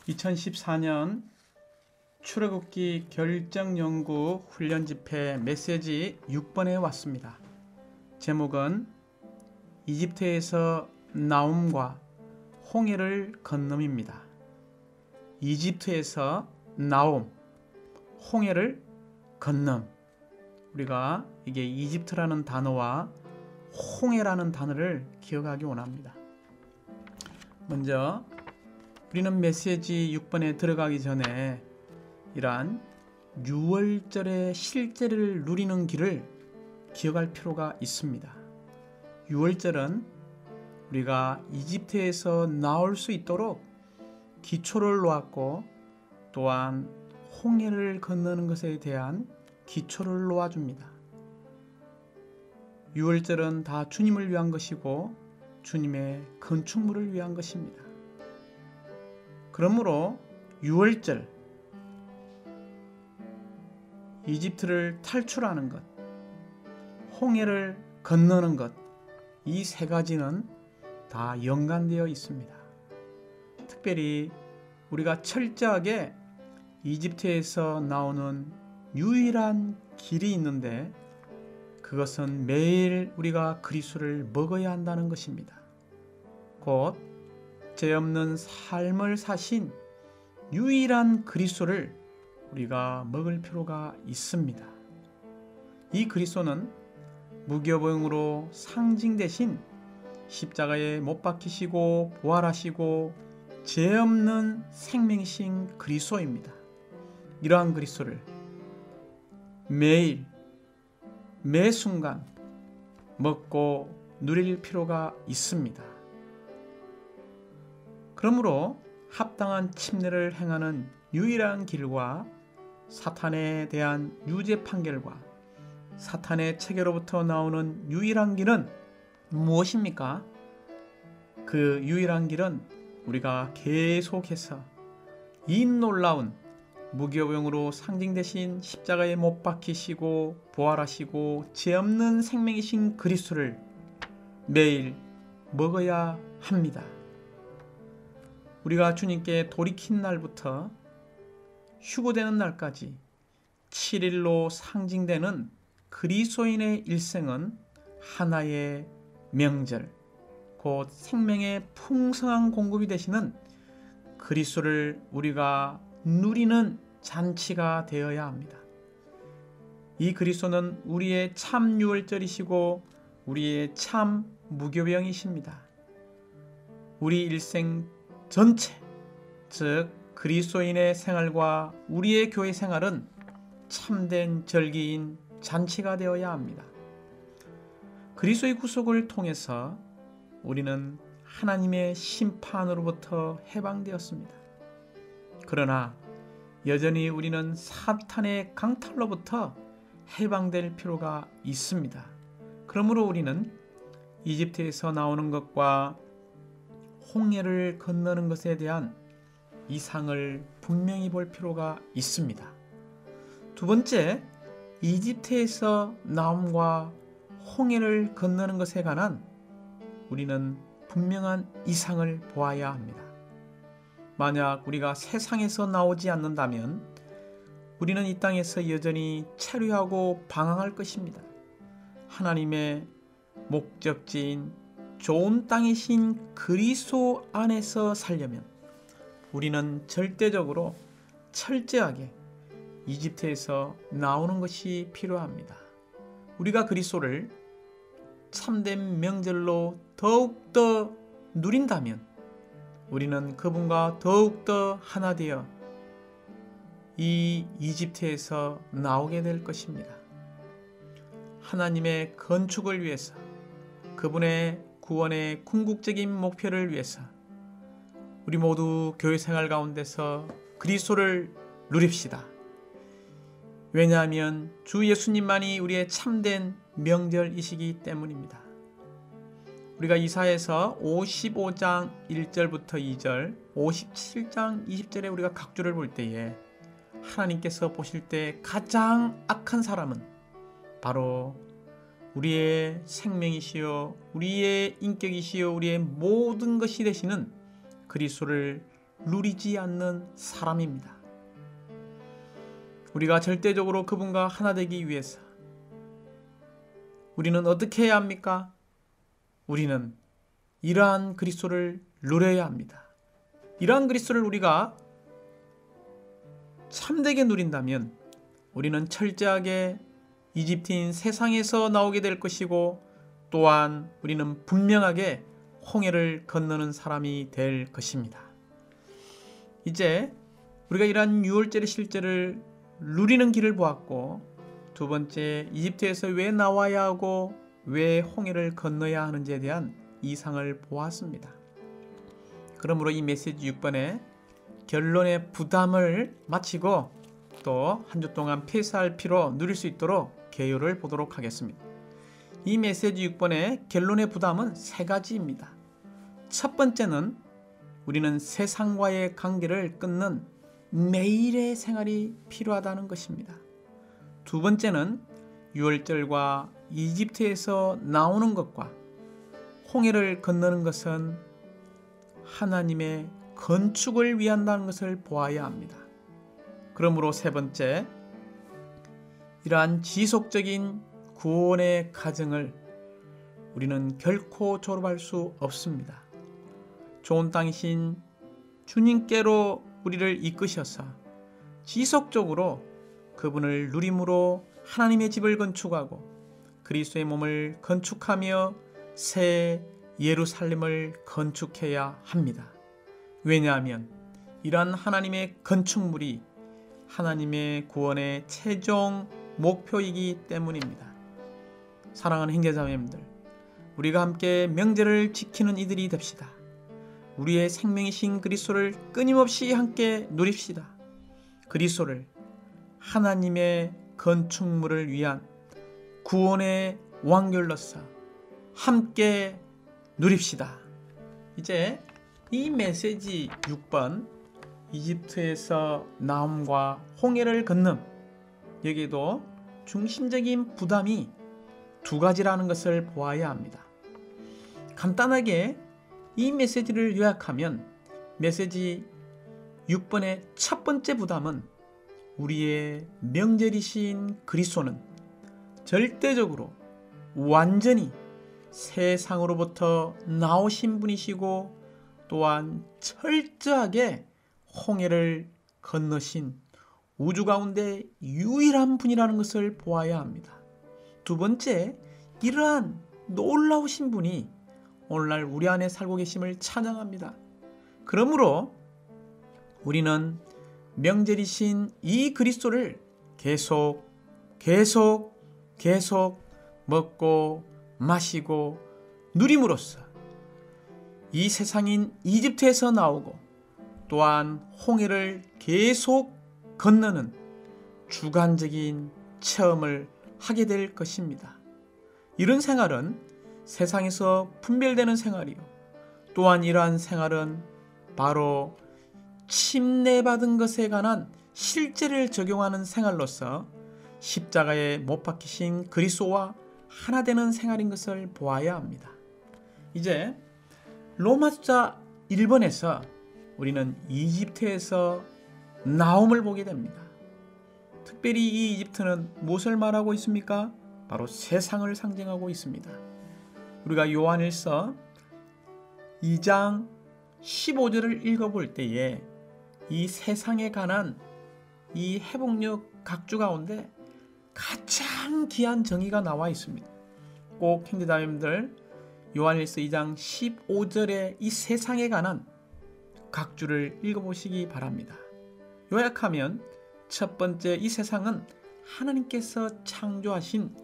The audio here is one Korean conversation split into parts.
2014년 출애굽기 결정연구 훈련집회 메시지 6번에 왔습니다. 제목은 이집트에서 나옴과 홍해를 건넘입니다. 이집트에서 나옴, 홍해를 건넘. 우리가 이게 이집트라는 단어와 홍해라는 단어를 기억하기 원합니다. 먼저 우리는 메시지 6번에 들어가기 전에 이러한 유월절의 실제를 누리는 길을 기억할 필요가 있습니다. 유월절은 우리가 이집트에서 나올 수 있도록 기초를 놓았고, 또한 홍해를 건너는 것에 대한 기초를 놓아줍니다. 유월절은 다 주님을 위한 것이고 주님의 건축물을 위한 것입니다. 그러므로 유월절, 이집트를 탈출하는 것, 홍해를 건너는 것, 이 세 가지는 다 연관되어 있습니다. 특별히 우리가 철저하게 이집트에서 나오는 유일한 길이 있는데, 그것은 매일 우리가 그리스도를 먹어야 한다는 것입니다. 곧 죄 없는 삶을 사신 유일한 그리스도를 우리가 먹을 필요가 있습니다. 이 그리스도는 무교병으로 상징되신 십자가에 못 박히시고 부활하시고 죄 없는 생명이신 그리스도입니다. 이러한 그리스도를 매일 매 순간 먹고 누릴 필요가 있습니다. 그러므로 합당한 침례를 행하는 유일한 길과 사탄에 대한 유죄 판결과 사탄의 체계로부터 나오는 유일한 길은 무엇입니까? 그 유일한 길은 우리가 계속해서 이 놀라운 무교병으로 상징되신 십자가에 못 박히시고 부활하시고 죄 없는 생명이신 그리스도를 매일 먹어야 합니다. 우리가 주님께 돌이킨 날부터 휴거되는 날까지 7일로 상징되는 그리스도인의 일생은 하나의 명절, 곧 생명의 풍성한 공급이 되시는 그리스도를 우리가 누리는 잔치가 되어야 합니다. 이 그리스도는 우리의 참 유월절이시고 우리의 참 무교병이십니다. 우리 일생 전체, 즉 그리스도인의 생활과 우리의 교회 생활은 참된 절기인 잔치가 되어야 합니다. 그리스도의 구속을 통해서 우리는 하나님의 심판으로부터 해방되었습니다. 그러나 여전히 우리는 사탄의 강탈로부터 해방될 필요가 있습니다. 그러므로 우리는 이집트에서 나오는 것과 홍해를 건너는 것에 대한 이상을 분명히 볼 필요가 있습니다. 두 번째, 이집트에서 나옴과 홍해를 건너는 것에 관한 우리는 분명한 이상을 보아야 합니다. 만약 우리가 세상에서 나오지 않는다면 우리는 이 땅에서 여전히 체류하고 방황할 것입니다. 하나님의 목적지인 좋은 땅이신 그리스도 안에서 살려면 우리는 절대적으로 철저하게 이집트에서 나오는 것이 필요합니다. 우리가 그리스도를 참된 명절로 더욱더 누린다면 우리는 그분과 더욱더 하나 되어 이 이집트에서 나오게 될 것입니다. 하나님의 건축을 위해서, 그분의 구원의 궁극적인 목표를 위해서 우리 모두 교회 생활 가운데서 그리스도를 누립시다. 왜냐하면 주 예수님만이 우리의 참된 명절이시기 때문입니다. 우리가 이사야서 55장 1절부터 2절, 57장 20절에 우리가 각주를 볼 때에 하나님께서 보실 때 가장 악한 사람은 바로 우리의 생명이시요 우리의 인격이시요 우리의 모든 것이 되시는 그리스도를 누리지 않는 사람입니다. 우리가 절대적으로 그분과 하나 되기 위해서 우리는 어떻게 해야 합니까? 우리는 이러한 그리스도를 누려야 합니다. 이러한 그리스도를 우리가 참되게 누린다면 우리는 철저하게 이집트인 세상에서 나오게 될 것이고, 또한 우리는 분명하게 홍해를 건너는 사람이 될 것입니다. 이제 우리가 이러한 유월절의 실제를 누리는 길을 보았고, 두 번째, 이집트에서 왜 나와야 하고 왜 홍해를 건너야 하는지에 대한 이상을 보았습니다. 그러므로 이 메시지 6번의 결론의 부담을 마치고 또 한 주 동안 페이스할 피로 누릴 수 있도록 개요를 보도록 하겠습니다. 이 메시지 6번의 결론의 부담은 세 가지입니다. 첫 번째는 우리는 세상과의 관계를 끊는 매일의 생활이 필요하다는 것입니다. 두 번째는 유월절과 이집트에서 나오는 것과 홍해를 건너는 것은 하나님의 건축을 위한다는 것을 보아야 합니다. 그러므로 세 번째, 이러한 지속적인 구원의 과정을 우리는 결코 졸업할 수 없습니다. 좋은 땅이신 주님께로 우리를 이끄셔서 지속적으로 그분을 누림으로 하나님의 집을 건축하고 그리스도의 몸을 건축하며 새 예루살렘을 건축해야 합니다. 왜냐하면 이러한 하나님의 건축물이 하나님의 구원의 최종 목표이기 때문입니다. 사랑하는 형제자매님들, 우리가 함께 명제를 지키는 이들이 됩시다. 우리의 생명이신 그리스도를 끊임없이 함께 누립시다. 그리스도를 하나님의 건축물을 위한 구원의 왕결로서 함께 누립시다. 이제 이 메시지 6번, 이집트에서 나옴과 홍해를 건넌, 여기에도 중심적인 부담이 두 가지라는 것을 보아야 합니다. 간단하게 이 메시지를 요약하면 메시지 6번의 첫 번째 부담은 우리의 명절이신 그리스도는 절대적으로 완전히 세상으로부터 나오신 분이시고, 또한 철저하게 홍해를 건너신 우주 가운데 유일한 분이라는 것을 보아야 합니다. 두 번째, 이러한 놀라우신 분이 오늘날 우리 안에 살고 계심을 찬양합니다. 그러므로 우리는 명절이신 이 그리스도를 계속 먹고 마시고 누림으로써 이 세상인 이집트에서 나오고 또한 홍해를 계속 건너는 주관적인 체험을 하게 될 것입니다. 이런 생활은 세상에서 분별되는 생활이요, 또한 이러한 생활은 바로 침례받은 것에 관한 실제를 적용하는 생활로서 십자가에 못 박히신 그리스도와 하나 되는 생활인 것을 보아야 합니다. 이제 로마서 1번에서 우리는 이집트에서 나옴을 보게 됩니다. 특별히 이 이집트는 무엇을 말하고 있습니까? 바로 세상을 상징하고 있습니다. 우리가 요한일서 2장 15절을 읽어볼 때에 이 세상에 관한 이 회복력 각주 가운데 가장 귀한 정의가 나와 있습니다. 꼭 형제자매님들, 요한일서 2장 15절의 이 세상에 관한 각주를 읽어보시기 바랍니다. 요약하면 첫 번째, 이 세상은 하나님께서 창조하신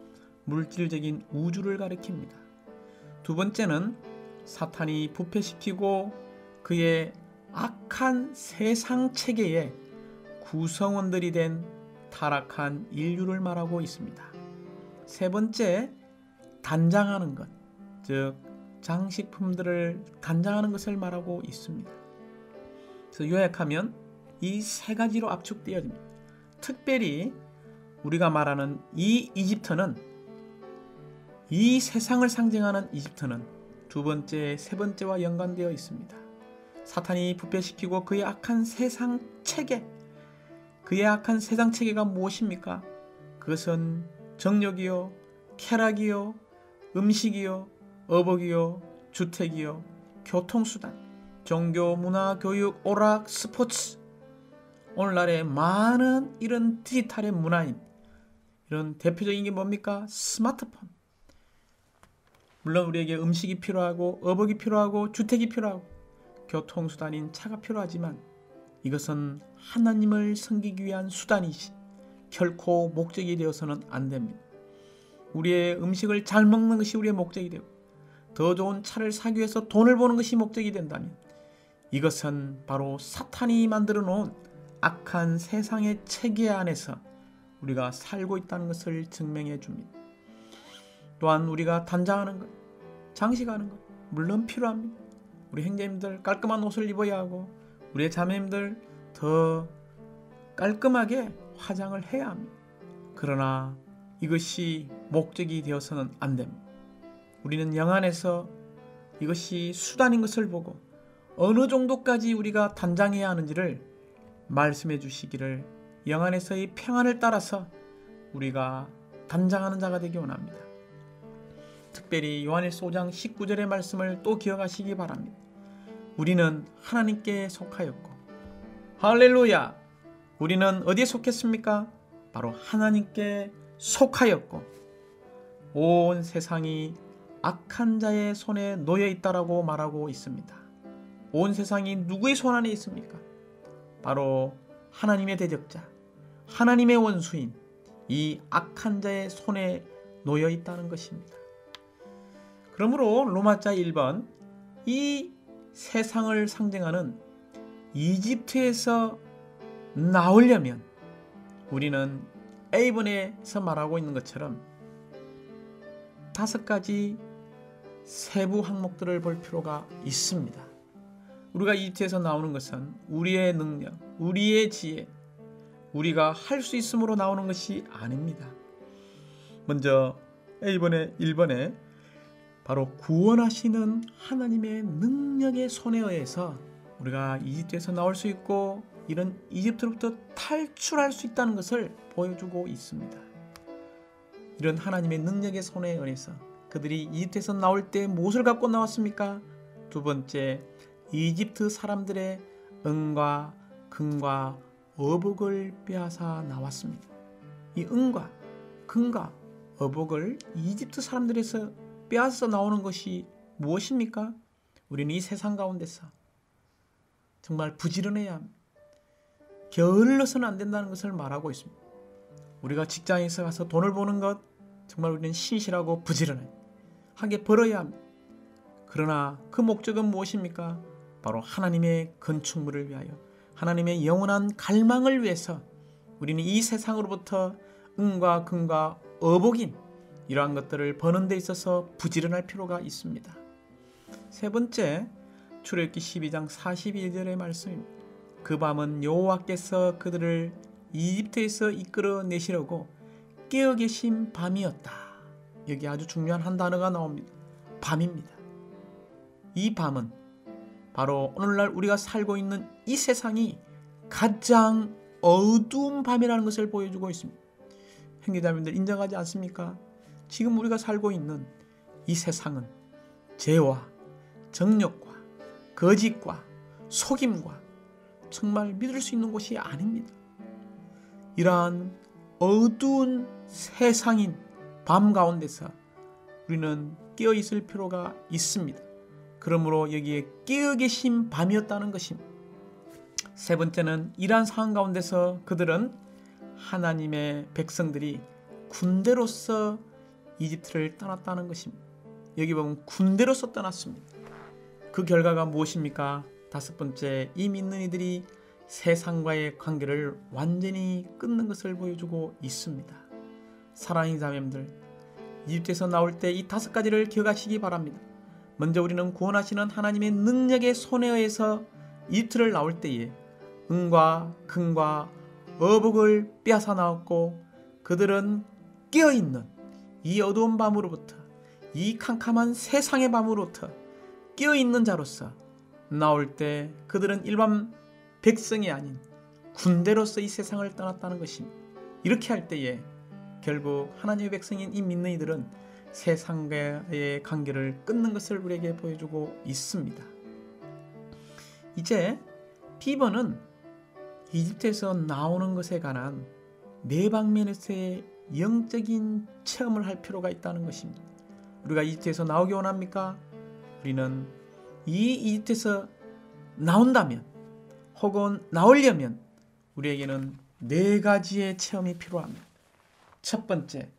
물질적인 우주를 가리킵니다. 두 번째는 사탄이 부패시키고 그의 악한 세상 체계의 구성원들이 된 타락한 인류를 말하고 있습니다. 세 번째, 단장하는 것, 즉 장식품들을 단장하는 것을 말하고 있습니다. 그래서 요약하면 이 세 가지로 압축되어집니다. 특별히 우리가 말하는 이 이집트는, 이 세상을 상징하는 이집트는 두 번째, 세 번째와 연관되어 있습니다. 사탄이 부패시키고 그의 악한 세상 체계, 그의 악한 세상 체계가 무엇입니까? 그것은 정욕이요, 쾌락이요, 음식이요, 어복이요, 주택이요, 교통수단, 종교, 문화, 교육, 오락, 스포츠, 오늘날의 많은 이런 디지털의 문화인, 이런 대표적인 게 뭡니까? 스마트폰. 물론 우리에게 음식이 필요하고 어복이 필요하고 주택이 필요하고 교통수단인 차가 필요하지만 이것은 하나님을 섬기기 위한 수단이지 결코 목적이 되어서는 안 됩니다. 우리의 음식을 잘 먹는 것이 우리의 목적이 되고 더 좋은 차를 사기 위해서 돈을 버는 것이 목적이 된다면 이것은 바로 사탄이 만들어 놓은 악한 세상의 체계 안에서 우리가 살고 있다는 것을 증명해 줍니다. 또한 우리가 단장하는 것, 장식하는 것 물론 필요합니다. 우리 형제님들 깔끔한 옷을 입어야 하고 우리의 자매님들 더 깔끔하게 화장을 해야 합니다. 그러나 이것이 목적이 되어서는 안 됩니다. 우리는 영 안에서 이것이 수단인 것을 보고 어느 정도까지 우리가 단장해야 하는지를 말씀해 주시기를 영 안에서의 평안을 따라서 우리가 단장하는 자가 되기 원합니다. 특별히 요한일서 5장 19절의 말씀을 또 기억하시기 바랍니다. 우리는 하나님께 속하였고 할렐루야! 우리는 어디에 속했습니까? 바로 하나님께 속하였고 온 세상이 악한 자의 손에 놓여 있다라고 말하고 있습니다. 온 세상이 누구의 손 안에 있습니까? 바로 하나님의 대적자, 하나님의 원수인 이 악한 자의 손에 놓여 있다는 것입니다. 그러므로 로마자 1번 이 세상을 상징하는 이집트에서 나오려면 우리는 A번에서 말하고 있는 것처럼 5가지 세부 항목들을 볼 필요가 있습니다. 우리가 이집트에서 나오는 것은 우리의 능력, 우리의 지혜, 우리가 할 수 있음으로 나오는 것이 아닙니다. 먼저 A번에 1번에 바로 구원하시는 하나님의 능력의 손에 의해서 우리가 이집트에서 나올 수 있고 이런 이집트로부터 탈출할 수 있다는 것을 보여주고 있습니다. 이런 하나님의 능력의 손에 의해서 그들이 이집트에서 나올 때 무엇을 갖고 나왔습니까? 두 번째, 이집트 사람들의 은과 금과 어복을 빼앗아 나왔습니다. 이 은과 금과 어복을 이집트 사람들에서 빼앗아 나오는 것이 무엇입니까? 우리는 이 세상 가운데서 정말 부지런해야 합니다. 게을러서는 안 된다는 것을 말하고 있습니다. 우리가 직장에서 가서 돈을 버는 것 정말 우리는 신실하고 부지런하게 벌어야 합니다. 그러나 그 목적은 무엇입니까? 바로 하나님의 건축물을 위하여 하나님의 영원한 갈망을 위해서 우리는 이 세상으로부터 은과 금과 어복인 이러한 것들을 버는 데 있어서 부지런할 필요가 있습니다. 세 번째, 출애굽기 12장 41절의 말씀입니다. 그 밤은 여호와께서 그들을 이집트에서 이끌어내시려고 깨어 계신 밤이었다. 여기 아주 중요한 한 단어가 나옵니다. 밤입니다. 이 밤은 바로 오늘날 우리가 살고 있는 이 세상이 가장 어두운 밤이라는 것을 보여주고 있습니다. 형제자매들 인정하지 않습니까? 지금 우리가 살고 있는 이 세상은 죄와 정욕과 거짓과 속임과 정말 믿을 수 있는 곳이 아닙니다. 이러한 어두운 세상인 밤 가운데서 우리는 깨어 있을 필요가 있습니다. 그러므로 여기에 깨어 계신 밤이었다는 것입니다. 세 번째는 이러한 상황 가운데서 그들은 하나님의 백성들이 군대로서 이집트를 떠났다는 것입니다. 여기 보면 군대로서 떠났습니다. 그 결과가 무엇입니까? 5번째, 이 믿는 이들이 세상과의 관계를 완전히 끊는 것을 보여주고 있습니다. 사랑하는 자매님들, 이집트에서 나올 때 이 5가지를 기억하시기 바랍니다. 먼저 우리는 구원하시는 하나님의 능력의 손에 의해서 이집트를 나올 때에 은과 금과 어복을 빼앗아 나왔고 그들은 깨어있는 이 어두운 밤으로부터 이 캄캄한 세상의 밤으로부터 깨어있는 자로서 나올 때 그들은 일반 백성이 아닌 군대로서 이 세상을 떠났다는 것입니다. 이렇게 할 때에 결국 하나님의 백성인 이 믿는 이들은 세상과의 관계를 끊는 것을 우리에게 보여주고 있습니다. 이제 비번은 이집트에서 나오는 것에 관한 네 방면에서의 영적인 체험을 할 필요가 있다는 것입니다. 우리가 이집트에서 나오기 원합니까? 우리는 이 이집트에서 나온다면 혹은 나오려면 우리에게는 네 가지의 체험이 필요합니다. 첫 번째,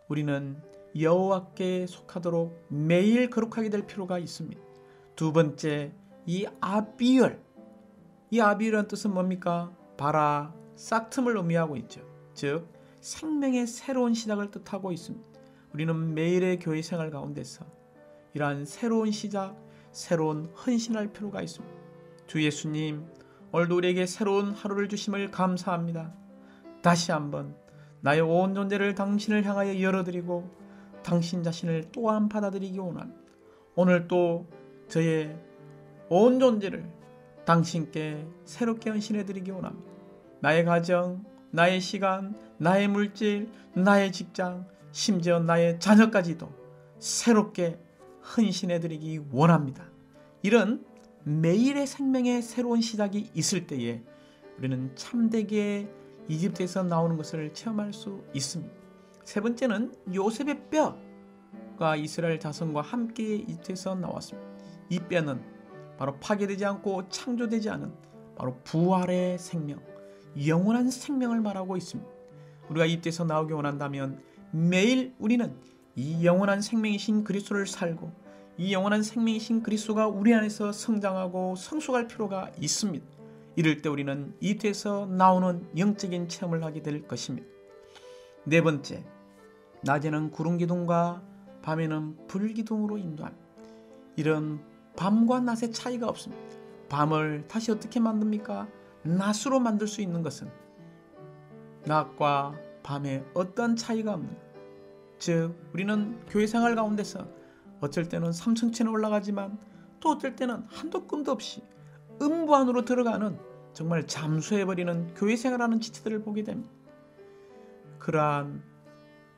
우리는 여호와께 속하도록 매일 거룩하게 될 필요가 있습니다. 두 번째, 이 아비열이라는 뜻은 뭡니까? 바라, 싹 틈을 의미하고 있죠. 즉 생명의 새로운 시작을 뜻하고 있습니다. 우리는 매일의 교회 생활 가운데서 이러한 새로운 시작, 새로운 헌신할 필요가 있습니다. 주 예수님, 오늘도 우리에게 새로운 하루를 주심을 감사합니다. 다시 한번 나의 온 존재를 당신을 향하여 열어드리고 당신 자신을 또한 받아들이기 원합니다. 오늘 또 저의 온 존재를 당신께 새롭게 헌신해드리기 원합니다. 나의 가정, 나의 시간, 나의 물질, 나의 직장, 심지어 나의 자녀까지도 새롭게 헌신해드리기 원합니다. 이런 매일의 생명의 새로운 시작이 있을 때에 우리는 참되게 이집트에서 나오는 것을 체험할 수 있습니다. 세 번째는 요셉의 뼈가 이스라엘 자손과 함께 이집트에서 나왔습니다. 이 뼈는 바로 파괴되지 않고 창조되지 않은 바로 부활의 생명, 영원한 생명을 말하고 있습니다. 우리가 이집트에서 나오기 원한다면 매일 우리는 이 영원한 생명이신 그리스도를 살고 이 영원한 생명이신 그리스도가 우리 안에서 성장하고 성숙할 필요가 있습니다. 이럴 때 우리는 이집트에서 나오는 영적인 체험을 하게 될 것입니다. 네 번째, 낮에는 구름 기둥과 밤에는 불 기둥으로 인도합니다. 이런 밤과 낮의 차이가 없습니다. 밤을 다시 어떻게 만듭니까? 낮으로 만들 수 있는 것은 낮과 밤에 어떤 차이가 없는, 즉 우리는 교회 생활 가운데서 어쩔 때는 3층쯤에 올라가지만 또 어떨 때는 한도 끝도 없이 음부 안으로 들어가는 정말 잠수해버리는 교회 생활하는 지체들을 보게 됩니다. 그러한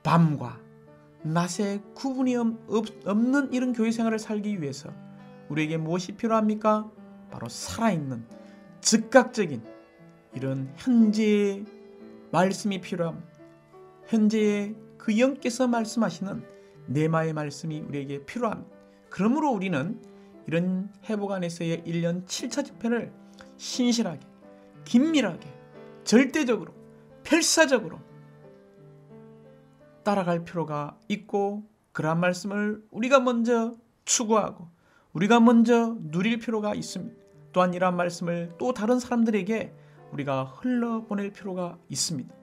밤과 낮의 구분이 없는 이런 교회 생활을 살기 위해서 우리에게 무엇이 필요합니까? 바로 살아있는 즉각적인 이런 현재의 말씀이 필요합니다. 현재의 그 영께서 말씀하시는 네마의 말씀이 우리에게 필요합니다. 그러므로 우리는 이런 회복 안에서의 1년 7차 집회를 신실하게, 긴밀하게, 절대적으로, 필사적으로 따라갈 필요가 있고, 그러한 말씀을 우리가 먼저 추구하고 우리가 먼저 누릴 필요가 있습니다. 또한 이러한 말씀을 또 다른 사람들에게 우리가 흘러보낼 필요가 있습니다.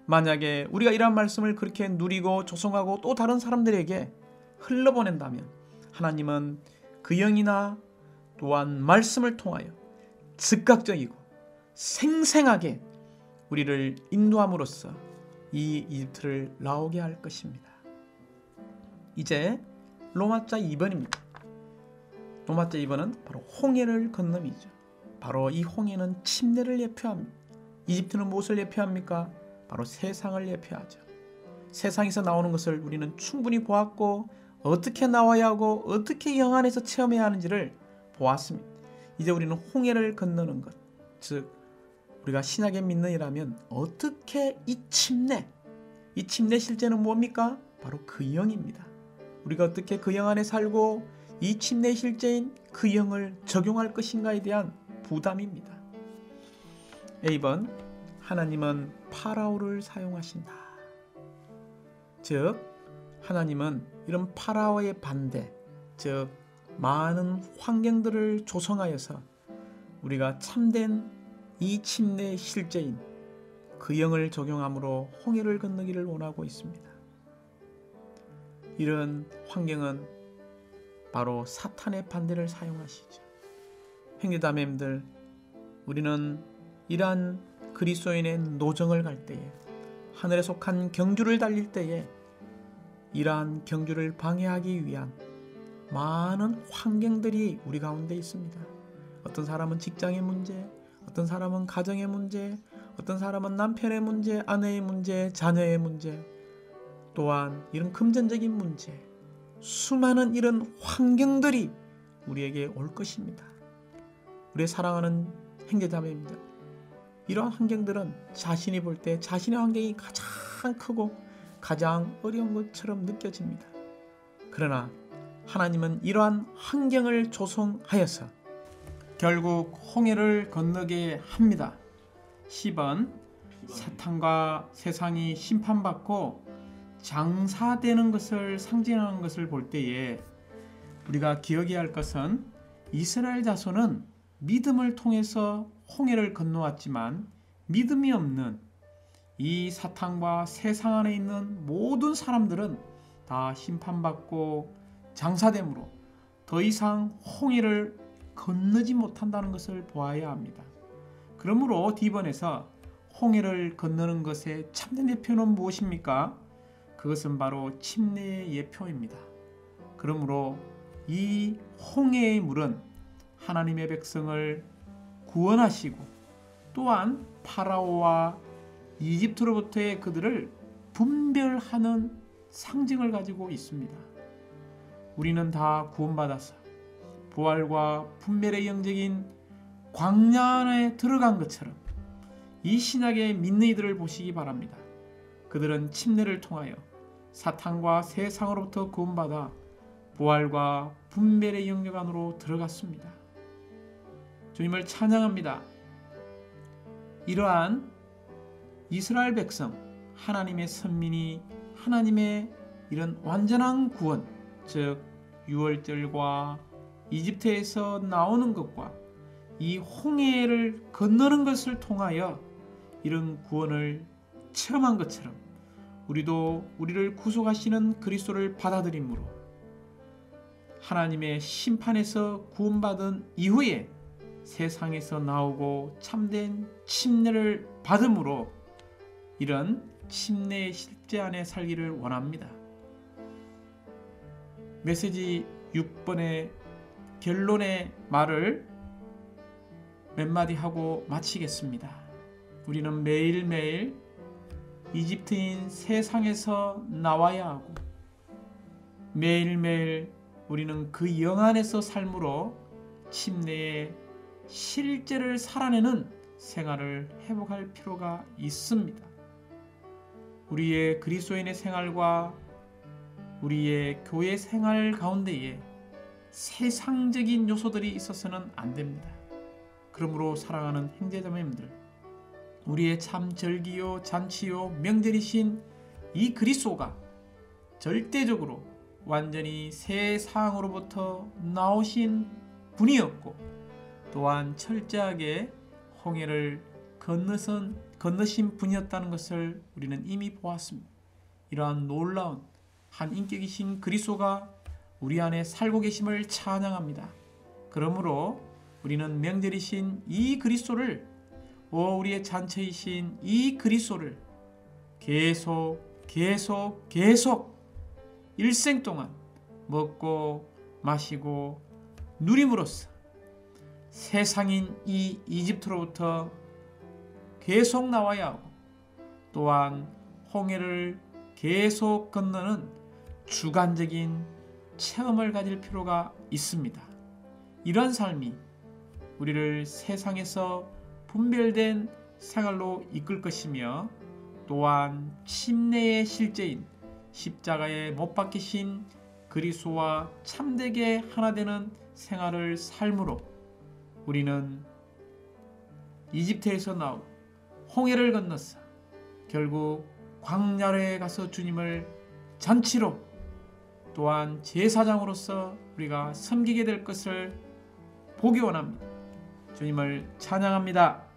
만약에 우리가 이러한 말씀을 그렇게 누리고 조성하고 또 다른 사람들에게 흘러보낸다면 하나님은 그 영이나 또한 말씀을 통하여 즉각적이고 생생하게 우리를 인도함으로써 이 이집트를 나오게 할 것입니다. 이제 로마자 2번입니다. 로마자 2번은 바로 홍해를 건너이죠. 바로 이 홍해는 침례를 예표합니다. 이집트는 무엇을 예표합니까? 바로 세상을 예표하죠. 세상에서 나오는 것을 우리는 충분히 보았고 어떻게 나와야 하고 어떻게 영 안에서 체험해야 하는지를 보았습니다. 이제 우리는 홍해를 건너는 것, 즉 우리가 신약에 믿는 이라면 어떻게 이 침례 실제는 뭡니까? 바로 그 영입니다. 우리가 어떻게 그 영 안에 살고 이 침례 실제인 그 영을 적용할 것인가에 대한 부담입니다. A번, 하나님은 파라오를 사용하신다. 즉 하나님은 이런 파라오의 반대, 즉 많은 환경들을 조성하여서 우리가 참된 이 침례의 실제인 그 영을 적용함으로 홍해를 건너기를 원하고 있습니다. 이런 환경은 바로 사탄의 반대를 사용하시죠. 형제자매님들, 우리는 이러한 그리스도인의 노정을 갈 때에, 하늘에 속한 경주를 달릴 때에 이러한 경주를 방해하기 위한 많은 환경들이 우리 가운데 있습니다. 어떤 사람은 직장의 문제, 어떤 사람은 가정의 문제, 어떤 사람은 남편의 문제, 아내의 문제, 자녀의 문제, 또한 이런 금전적인 문제, 수많은 이런 환경들이 우리에게 올 것입니다. 우리의 사랑하는 형제자매입니다. 이러한 환경들은 자신이 볼 때 자신의 환경이 가장 크고 가장 어려운 것처럼 느껴집니다. 그러나 하나님은 이러한 환경을 조성하여서 결국 홍해를 건너게 합니다. 10번 사탄과 세상이 심판받고 장사되는 것을 상징하는 것을 볼 때에 우리가 기억해야 할 것은 이스라엘 자손은 믿음을 통해서 홍해를 건너왔지만 믿음이 없는 이 사탄과 세상 안에 있는 모든 사람들은 다 심판받고 장사됨으로 더 이상 홍해를 건너지 못한다는 것을 보아야 합니다. 그러므로 D번에서 홍해를 건너는 것의 참된 예표는 무엇입니까? 그것은 바로 침례의 예표입니다. 그러므로 이 홍해의 물은 하나님의 백성을 구원하시고 또한 파라오와 이집트로부터의 그들을 분별하는 상징을 가지고 있습니다. 우리는 다 구원받아서 부활과 분별의 영적인 광야 안에 들어간 것처럼 이 신약의 믿는 이들을 보시기 바랍니다. 그들은 침례를 통하여 사탄과 세상으로부터 구원받아 부활과 분별의 영역 안으로 들어갔습니다. 주님을 찬양합니다. 이러한 이스라엘 백성, 하나님의 선민이 하나님의 이런 완전한 구원, 즉 유월절과 이집트에서 나오는 것과 이 홍해를 건너는 것을 통하여 이런 구원을 체험한 것처럼 우리도 우리를 구속하시는 그리스도를 받아들임으로 하나님의 심판에서 구원받은 이후에 세상에서 나오고 참된 침례를 받음으로 이런 침례의 실제 안에 살기를 원합니다. 메시지 6번의 결론의 말을 몇 마디 하고 마치겠습니다. 우리는 매일매일 이집트인 세상에서 나와야 하고 매일매일 우리는 그 영 안에서 삶으로 침례의 실제를 살아내는 생활을 회복할 필요가 있습니다. 우리의 그리스도인의 생활과 우리의 교회 생활 가운데에 세상적인 요소들이 있어서는 안 됩니다. 그러므로 사랑하는 형제자매님들, 우리의 참 절기요 잔치요 명절이신 이 그리스도가 절대적으로 완전히 세상으로부터 나오신 분이었고 또한 철저하게 홍해를 건너신 분이었다는 것을 우리는 이미 보았습니다. 이러한 놀라운 한 인격이신 그리스도가 우리 안에 살고 계심을 찬양합니다. 그러므로 우리는 명절이신 이 그리스도를 우리의 잔치이신 이 그리스도를 계속 일생 동안 먹고 마시고 누림으로써 세상인 이 이집트로부터 계속 나와야 하고 또한 홍해를 계속 건너는 주관적인 체험을 가질 필요가 있습니다. 이런 삶이 우리를 세상에서 분별된 생활로 이끌 것이며 또한 침례의 실제인 십자가에 못 박히신 그리스도와 참되게 하나 되는 생활을 삶으로 우리는 이집트에서 나오고 홍해를 건너서 결국 광야에 가서 주님을 잔치로 또한 제사장으로서 우리가 섬기게 될 것을 보기 원합니다. 주님을 찬양합니다.